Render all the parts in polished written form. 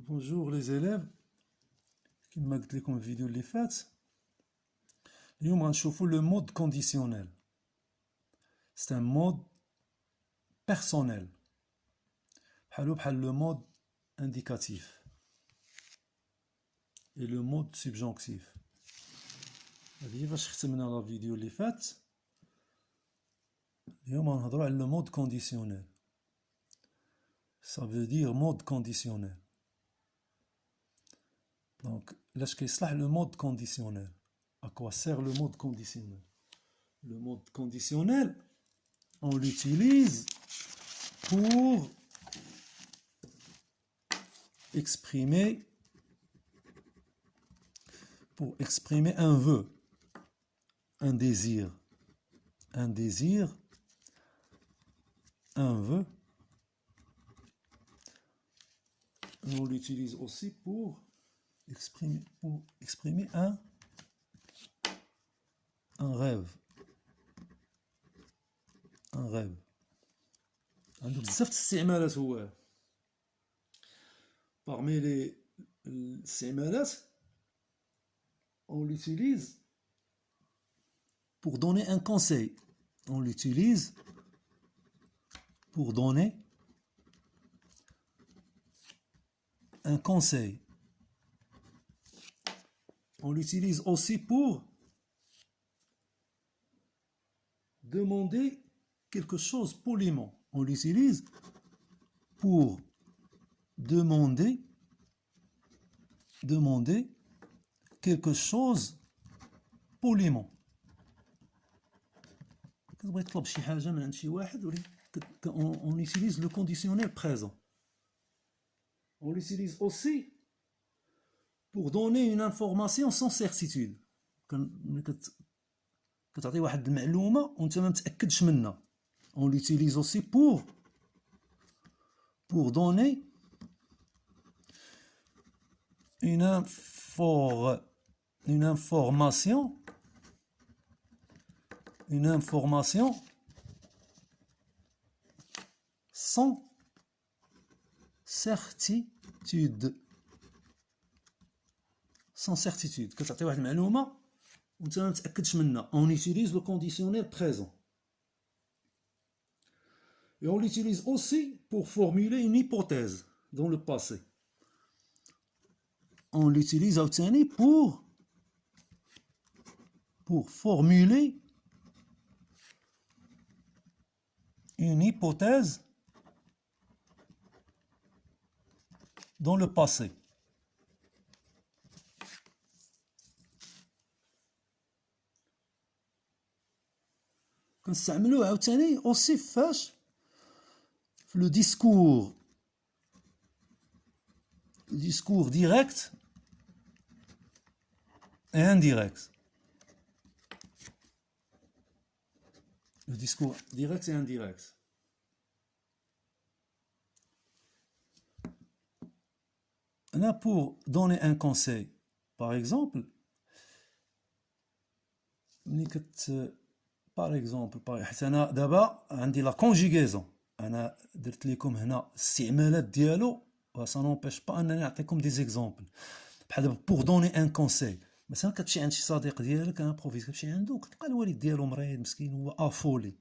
Bonjour les élèves, كما قلت لكم في الفيديو اللي فات. اليوم غنشوفوا le mode conditionnel. C'est un mode personnel. بحال le mode indicatif et le mode subjonctif. هذه فاش ختمنا لا فيديو اللي فات. اليوم غنهضروا على le mode conditionnel. Ça veut dire mode conditionnel. Donc, là, je vais le mode conditionnel. À quoi sert le mode conditionnel? Le mode conditionnel, on l'utilise pour exprimer un vœu, un désir, un vœu. On l'utilise aussi pour exprimer un rêve. Un rêve. عنده بزاف الاستعمالات هو. Parmi les الاستعمالات, on l'utilise pour donner un conseil. On l'utilise pour donner un conseil. On l'utilise aussi pour demander quelque chose poliment. On l'utilise pour demander quelque chose poliment. On utilise le conditionnel présent. On l'utilise aussi pour donner une information sans certitude. كتعطي واحد المعلومة وانت ما متأكدش منها. On l'utilise aussi pour donner une information sans certitude. Sans certitude. كتعطي واحد المعلومة وانت ما متأكدش منها. On utilise le conditionnel présent. Et on l'utilise aussi pour formuler une hypothèse dans le passé. On l'utilise aussi pour formuler une hypothèse dans le passé. كنستعملوه عاوتاني aussi فاش le discours direct et indirect. Le discours direct et indirect. Là, pour donner un conseil, par exemple, حيت انا دابا عندي لا كونجيغيزون. انا درت لكم هنا الاستعمالات ديالو سا نونبيش با انني نعطيكم دي زيكزامبل. بحال دابا بور دوني ان كونساي. مثلا كتمشي عند شي صديق ديالك ان بروفيسور كتمشي عنده كتلقى الوالد ديالو مريض مسكين هو افولي.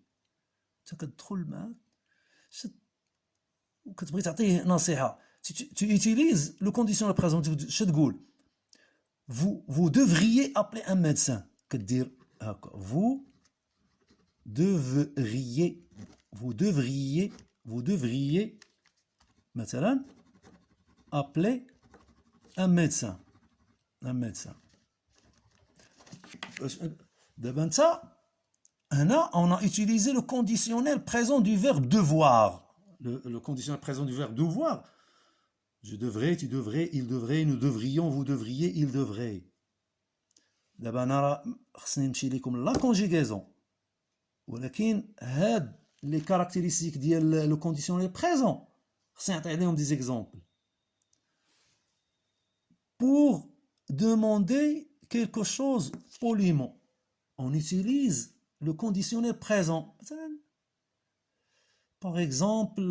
انت كتدخل معاه وكتبغي تعطيه نصيحه. tu utilises le conditionnel présent. اش تقول؟ vous devriez appeler un médecin. كدير هكا vous devriez مثلا appeler un médecin. دابا انت هنا on a utilisé le conditionnel présent du verbe devoir. Le conditionnel présent du verbe devoir. Je devrais, tu devrais, il devrait, nous devrions, vous devriez, il devrait. دابا انا راه خصني نمشي لكم لا كونجيغيزون. ولكن هاد لي كاركتيرستيك ديال لو كونديسيونيل بريزون خصني نعطي عليهم دي زيكزامبل. Pour demander quelque chose poliment, on utilise le conditionnel présent. Par exemple,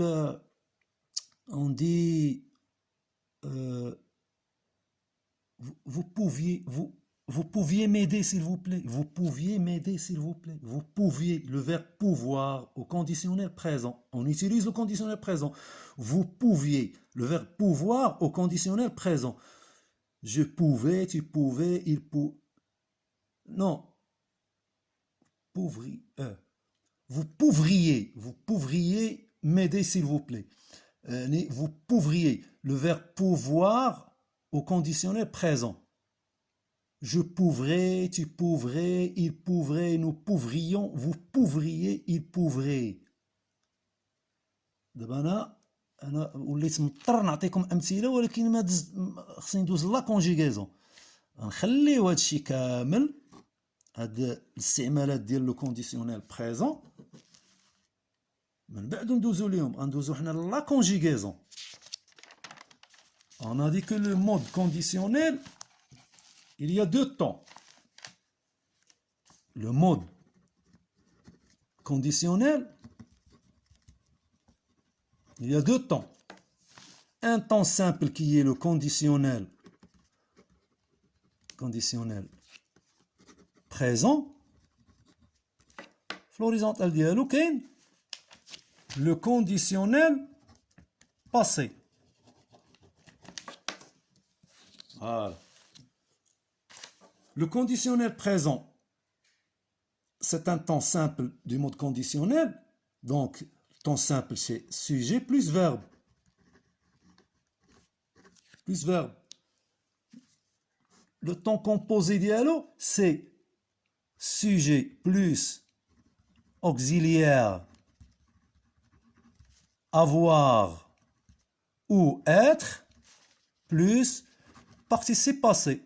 on dit euh, vous pouviez, vous pouviez m'aider s'il vous plaît. Vous pouviez m'aider s'il vous plaît. Vous pouviez, le verbe pouvoir au conditionnel présent. On utilise le conditionnel présent. Vous pouviez, le verbe pouvoir au conditionnel présent. Je pouvais, tu pouvais, il pouvait. Non, vous pouvriez m'aider s'il vous plaît. Vous pouvriez, le verbe pouvoir au conditionnel présent. Je pourrais, tu pourrais, il pourrait, nous pourrions, vous pourriez, il pourrait. دابا انا وليت مضطر نعطيكم امثله ولكن ما خصني ندوز لا كونجيغيزون غنخليو هادشي كامل هاد الاستعمالات ديال لو كونديسيونيل بريزون من بعد ندوزو ليهم غندوزو حنا لا كونجيغيزون. On a dit que le mode conditionnel, il y a deux temps. Le mode conditionnel, il y a deux temps. Un temps simple qui est le conditionnel présent. L'horizontale ديالو كاين le conditionnel passé. Voilà. Le conditionnel présent, c'est un temps simple du mode conditionnel. Donc, temps simple, c'est sujet plus verbe. Plus verbe. Le temps composé dialogue, c'est sujet plus auxiliaire, avoir ou être, plus participe passé.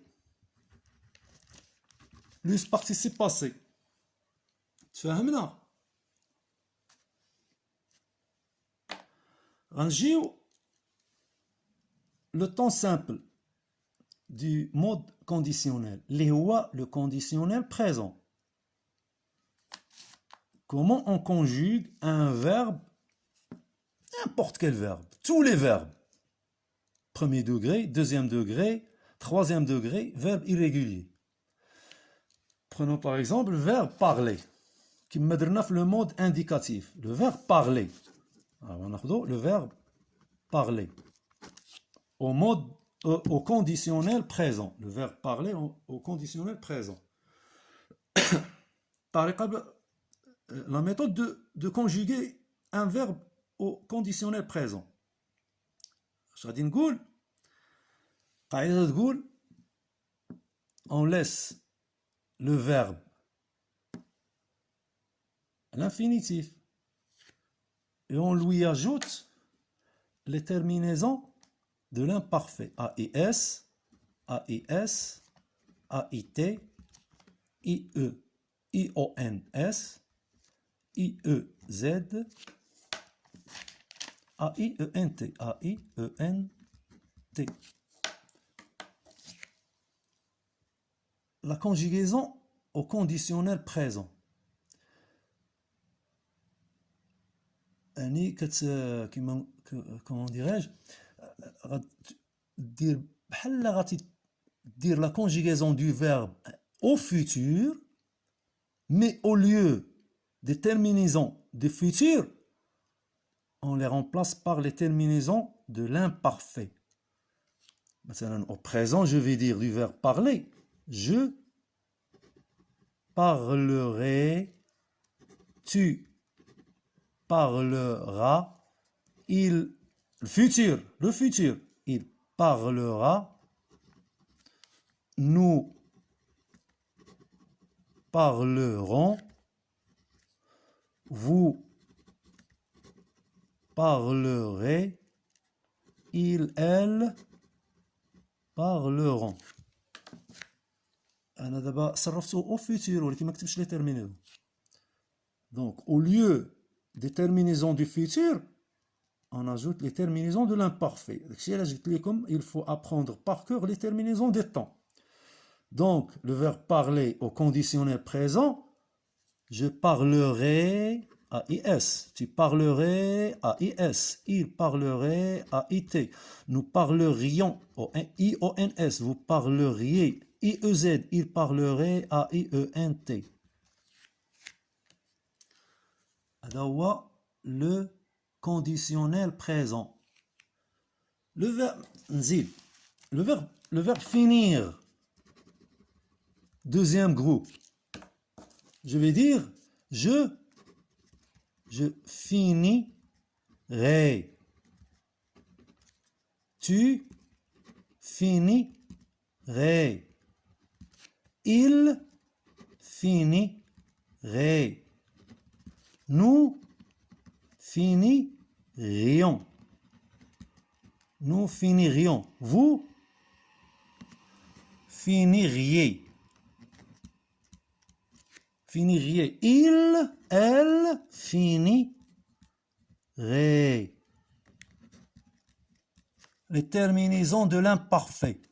Plus participe passé. تفهمنا؟ غنجيو le temps simple du mode conditionnel, اللي هو le conditionnel présent. Comment on conjugue un verbe, n'importe quel verbe, tous les verbes. Premier degré, deuxième degré, troisième degré, verbe irrégulier. Prenons par exemple le verbe parler, qui me donne le mode indicatif. Le verbe parler. Alors, le verbe parler. Au conditionnel présent. Le verbe parler au conditionnel présent. La méthode de conjuguer un verbe au conditionnel présent. غادي نقول قاعدة تقول on laisse le verbe à l'infinitif et on lui ajoute les terminaisons de l'imparfait AIS, AIS, AIT, IE, IONS, IEZ, AIENT, AIENT. La conjugaison au conditionnel présent. Comment dirais-je, dire la conjugaison du verbe au futur, mais au lieu des terminaisons du futur, on les remplace par les terminaisons de l'imparfait. Au présent, je vais dire du verbe parler. Je parlerai, tu parleras, le futur, il parlera, nous parlerons, vous parlerez, il, elle parleront. أنا دابا صرفته au futur ولكن ما كتبتش les terminaisons. Donc au lieu des terminaisons du futur, on ajoute les terminaisons de l'imparfait. Il faut apprendre par cœur les terminaisons des temps. Donc le verbe parler au conditionnel présent, je parlerai AIS. Tu parlerais, AIS. Il parlerait, AIT. Nous parlerions, IONS. Vous parleriez, IEZ. Il parlerait, AIENT. Alors, le conditionnel présent. Le verbe nzid. Le verbe finir. Deuxième groupe. Je vais dire je finirai. Tu finirais. Il finirait. Nous finirions. Nous finirions. Vous finiriez. Finiriez. Il, elle finirait. Les terminaisons de l'imparfait.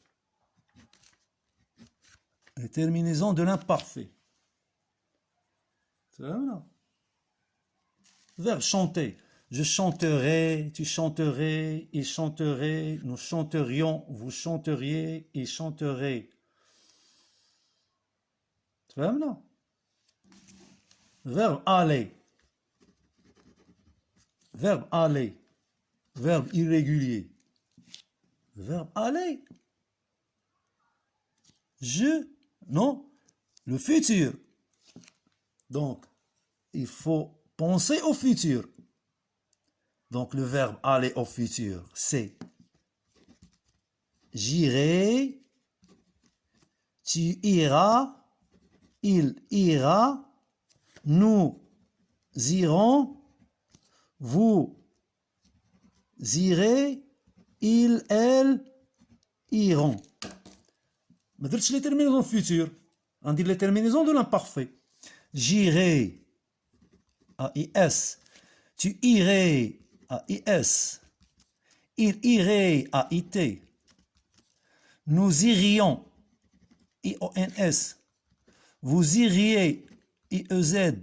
Les terminaisons de l'imparfait. C'est là ou non? Verbe chanter. Je chanterai, tu chanterais, il chanterait, nous chanterions, vous chanteriez, il chanterait. C'est là ou non? Verbe aller. Verbe aller. Verbe irrégulier. Verbe aller. Non, le futur. Donc, il faut penser au futur. Donc, le verbe aller au futur, c'est j'irai, tu iras, il ira, nous irons, vous irez, il, elle iront. Mais les terminaisons futures, on dit les terminaisons de l'imparfait. J'irai, AIS, tu irais, AIS, il irait, AIT, nous irions, IONS, vous iriez, IEZ,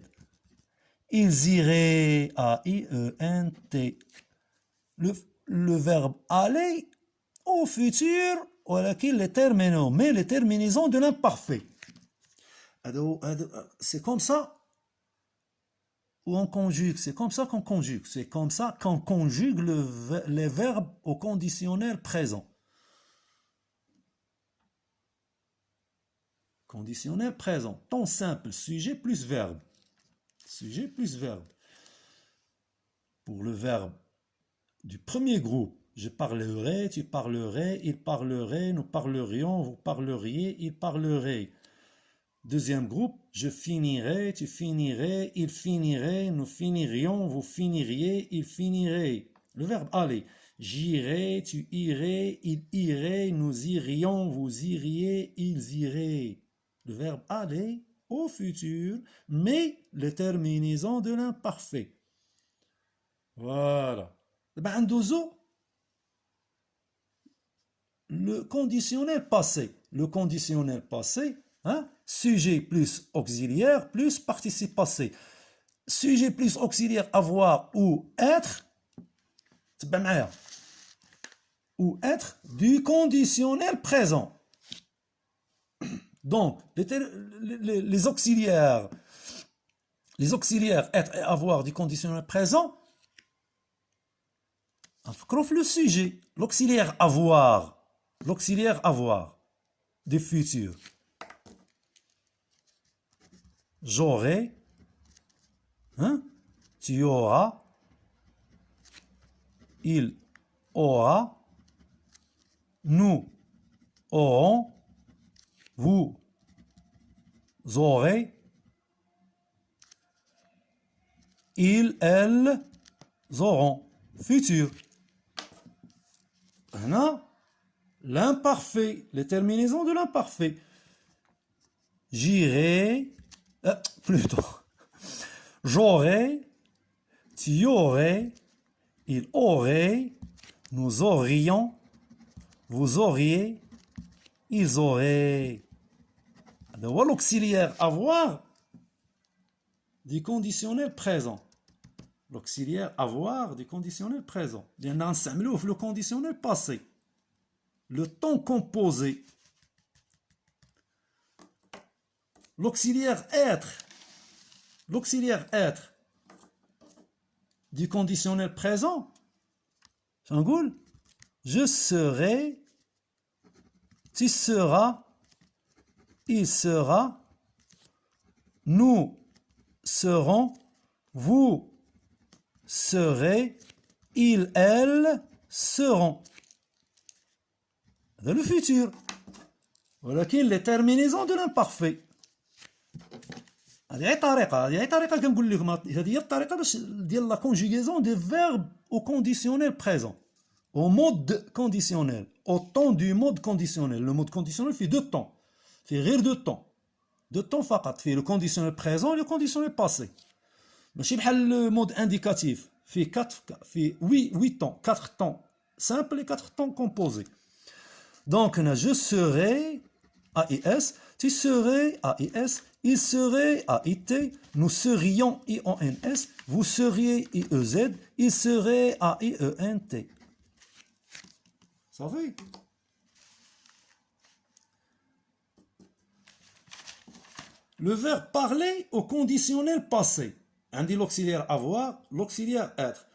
ils iraient, AIENT. Le verbe aller au futur, les terminaux, mais les terminaisons de l'imparfait. C'est comme ça où on conjugue, c'est comme ça qu'on conjugue, c'est comme ça qu'on conjugue les verbes au conditionnel présent. Conditionnel présent, temps simple, sujet plus verbe. Sujet plus verbe. Pour le verbe du premier groupe, je parlerai, tu parlerais, il parlerait, nous parlerions, vous parleriez, il parlerait. Deuxième groupe, je finirai, tu finirais, il finirait, nous finirions, vous finiriez, il finirait. Le verbe aller. J'irai, tu irais, il irait, nous irions, vous iriez, ils iraient. Le verbe aller au futur, mais les terminaisons de l'imparfait. Voilà. Le conditionnel passé. Le conditionnel passé, hein? Sujet plus auxiliaire plus participe passé. Sujet plus auxiliaire avoir ou être, ou être du conditionnel présent. Donc, les auxiliaires être et avoir du conditionnel présent, le sujet, l'auxiliaire avoir du futur. J'aurai, hein? Tu auras, il aura, nous aurons, vous aurez, ils, elles auront. Futur. Maintenant, l'imparfait, les terminaisons de l'imparfait. J'irai, plutôt, j'aurai, tu aurais, il aurait, nous aurions, vous auriez, ils auraient. L'auxiliaire avoir du conditionnel présent. l'auxiliaire avoir du conditionnel présent. لأن غنستعملوه في le conditionnel passé. Le temps composé. L'auxiliaire être du conditionnel présent, j'engoule, je serai, tu seras, il sera, nous serons, vous serez, ils, elles seront. C'est le futur. ولكن les terminaisons de l'imparfait. هذه طريقة كنقول لكم هذه هي الطريقة باش ديال لا conjugaison des verbes au conditionnel présent. Au mode conditionnel, au temps du mode conditionnel. Le mode conditionnel fait deux temps. Fait غير deux temps. Deux temps فقط. Fait le conditionnel présent et le conditionnel passé. ماشي بحال le mode indicatif. Fait 8 temps. 4 temps simples et 4 temps composés. Donc, je serai, AIS, tu serais, AIS, il serait, AIT, nous serions, IONS, vous seriez, IEZ, il serait, AIENT. Ça va? Le verbe parler au conditionnel passé. On dit l'auxiliaire avoir, l'auxiliaire être.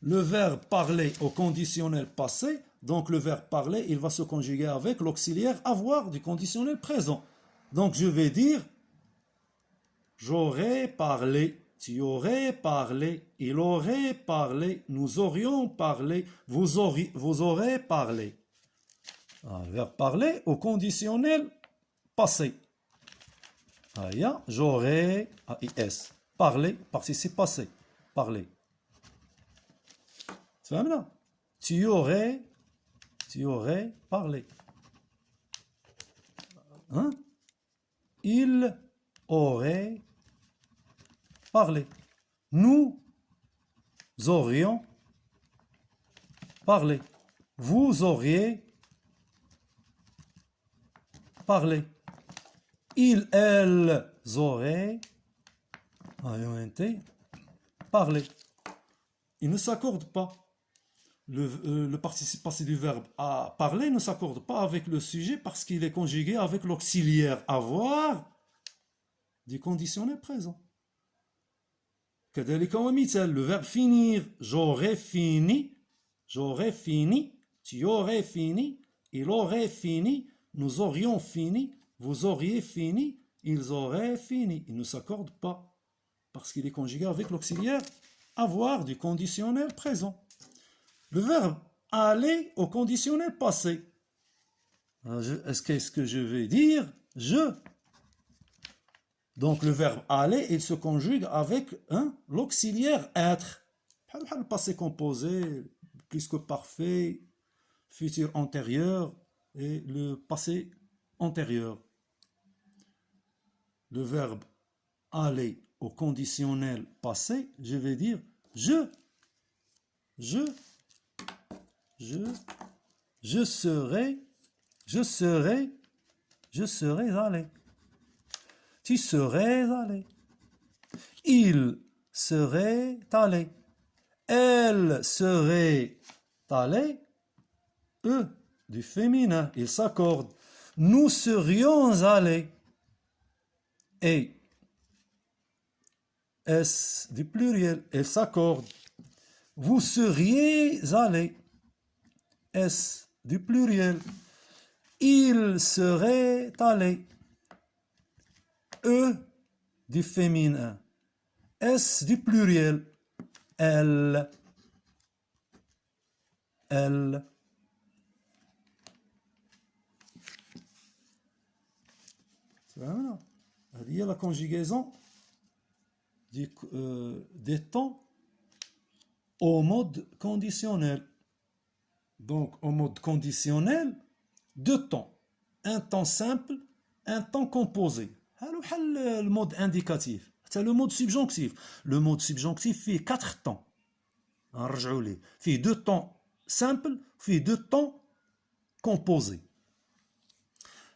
Le verbe parler au conditionnel passé, donc le verbe parler, il va se conjuguer avec l'auxiliaire avoir du conditionnel présent. Donc je vais dire, j'aurais parlé, tu aurais parlé, il aurait parlé, nous aurions parlé, vous aurez parlé. Le verbe parler au conditionnel passé. J'aurais, AIS, parler, participe passé, parler. Tu vois maintenant? Tu aurais parlé. Hein? Il aurait parlé. Nous aurions parlé. Vous auriez parlé. Ils, elles auraient parlé. Ils ne s'accordent pas. Le participe passé du verbe à parler ne s'accorde pas avec le sujet parce qu'il est conjugué avec l'auxiliaire avoir du conditionnel présent. كذلك ومثال le verbe finir, j'aurais fini, tu aurais fini, il aurait fini, nous aurions fini, vous auriez fini, ils auraient fini. Il ne s'accorde pas parce qu'il est conjugué avec l'auxiliaire avoir du conditionnel présent. Le verbe aller au conditionnel passé. Qu'est-ce que je vais dire? Je. Donc le verbe aller, il se conjugue avec l'auxiliaire être. Le passé composé, plus que parfait, futur antérieur et le passé antérieur. Le verbe aller au conditionnel passé, je vais dire je serais allé. Tu serais allé. Il serait allé. Elle serait allée. Eux, du féminin, ils s'accordent. Nous serions allés. Et S du pluriel, ils s'accordent. Vous seriez allés. S du pluriel. Il serait allé. E du féminin. S du pluriel. Elle. Voilà. Il y a la conjugaison des temps au mode conditionnel. Donc, au mode conditionnel, deux temps. Un temps simple, un temps composé. Le mode indicatif. C'est le mode subjonctif. Le mode subjonctif fait 4 temps. Il fait 2 temps simples, fait 2 temps composés.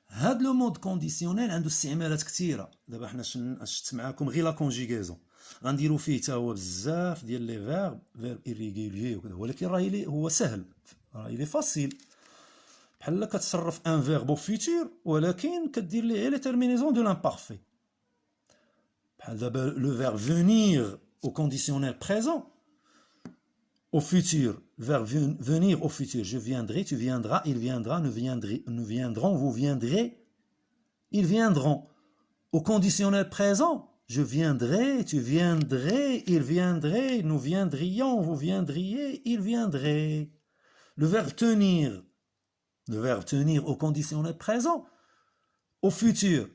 هذا لو مود كونديسيونيل عنده استعمالات كثيره. دابا حنا شفت معاكم غير لا كونجيغيزون. غنديرو فيه حتى هو بزاف ديال لي فيرب irrégulier وكذا، ولكن راه هو سهل، راه il est facile. بحال كتصرف ان فيرب au futur ولكن كدير ليه لي terminaisons de l'imparfait. بحال دابا le verbe venir au conditionnel présent au futur, verbe venir au futur, je viendrai, tu viendras, il viendra, nous viendrons, vous viendrez, ils viendront. Au conditionnel présent, je viendrai, tu viendrais, il viendrait, nous viendrions, vous viendriez, il viendrait. Le verbe tenir au conditionnel présent, au futur,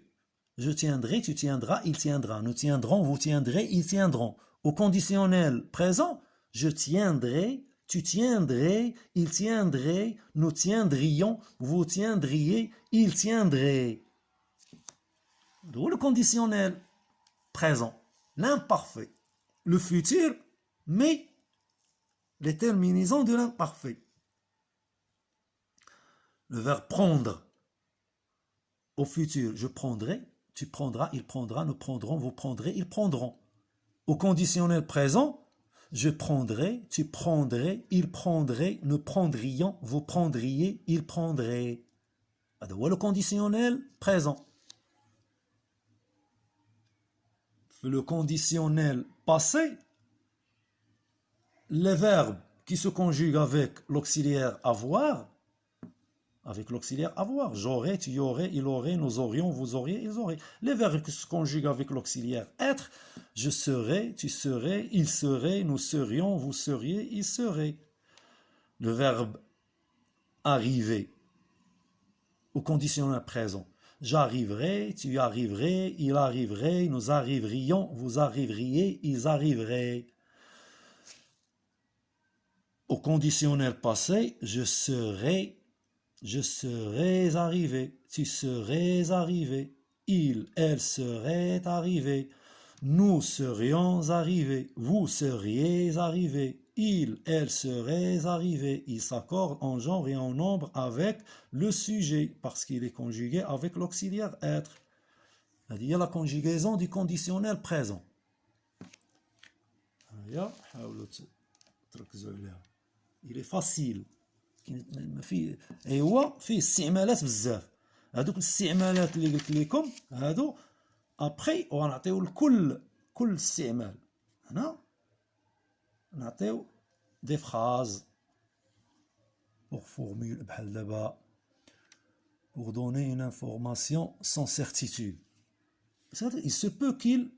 je tiendrai, tu tiendras, il tiendra, nous tiendrons, vous tiendrez, ils tiendront. Au conditionnel présent, je tiendrai, tu tiendrais, il tiendrait, nous tiendrions, vous tiendriez, il tiendrait. Le conditionnel présent, l'imparfait, le futur, mais les terminaisons de l'imparfait. Le verbe prendre, au futur, je prendrai, tu prendras, il prendra, nous prendrons, vous prendrez, ils prendront. Au conditionnel présent, je prendrai, tu prendrais, il prendrait, nous prendrions, vous prendriez, il prendrait. Le conditionnel présent. Le conditionnel passé, les verbes qui se conjuguent avec l'auxiliaire avoir, j'aurais, tu y aurais, il aurait, nous aurions, vous auriez, ils auraient. Les verbes qui se conjuguent avec l'auxiliaire être, je serais, tu serais, il serait, nous serions, vous seriez, il serait. Le verbe arriver au conditionnel présent, j'arriverai, tu y arriverais, il arriverait, nous arriverions, vous arriveriez, ils arriveraient. Au conditionnel passé, je serais arrivé, tu serais arrivé, il, elle serait arrivé, nous serions arrivés, vous seriez arrivés, il, elle serait arrivé. Il s'accorde en genre et en nombre avec le sujet parce qu'il est conjugué avec l'auxiliaire être. Il y a la conjugaison du conditionnel présent. Il est facile. ايوا فيه استعمالات بزاف. هذوك الاستعمالات اللي قلت لكم هادو ابخي وغنعطيو لكل استعمال. هنا نعطيو دي فراز pour formule بحال دابا pour donner une information sans certitude. Il se peut qu'il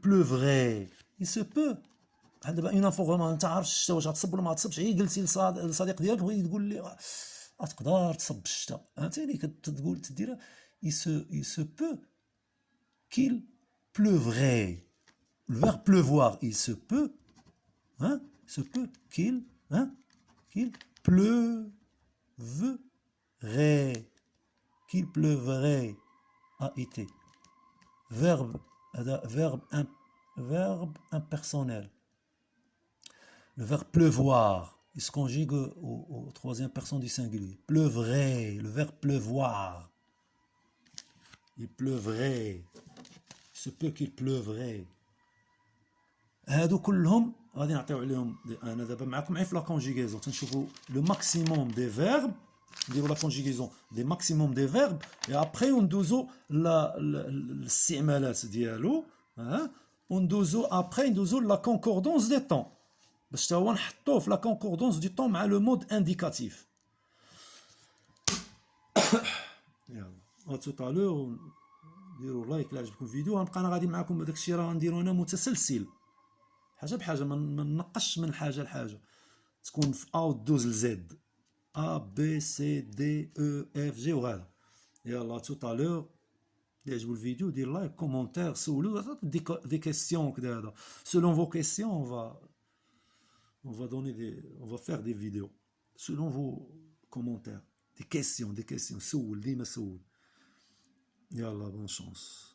pleuvrait. Il se peut. بحال دابا اون انفو ما انت عارف الشتا واش غتصب ولا ما غتصبش، هي قلتي لصديق ديالك بغيتي تقول لي تقدر تصب الشتا، فهمتيني كتقول تديرها il se peut qu'il pleuvrait. Le verbe pleuvoir, il se peut qu'il pleuvrait a été. Verbe impersonnel. Le verbe pleuvoir, il se conjugue au troisième personne du singulier. Pleuvrait, le verbe pleuvoir. Il pleuvrait. Il se peut qu'il pleuvrait. هادو كلهم غادي نعطيو عليهم انا دابا معكم غير في لا كونجيغيزون تنشوفوا لو ماكسيموم دي فيرب نديروا لا كونجيغيزون دي ماكسيموم دي فيرب اي ابري وندوزو الاستعمالات ديالو وندوزو ابري ندوزو لا كونكوردونس دي طون باش تا هو نحطوه في لا كونكوردونس دي طون مع لو مود انديكاتيف. يلا تو طالور ديروا لايك لا عجبكم الفيديو. غنبقى انا غادي معكم بداك الشيء راه غنديرو انا متسلسل حاجه بحاجه، ما ننقش من حاجه لحاجه، تكون في ا ودوز لزد ا بي سي دي او اف جي وهذا. يلا تو طالور اللي عجبو الفيديو دير لايك كومونتير سولو دي كيسيون كدا. هذا selon vos questions on va faire des vidéos selon vos commentaires, des questions سول ديما سول. يلا بون شانس.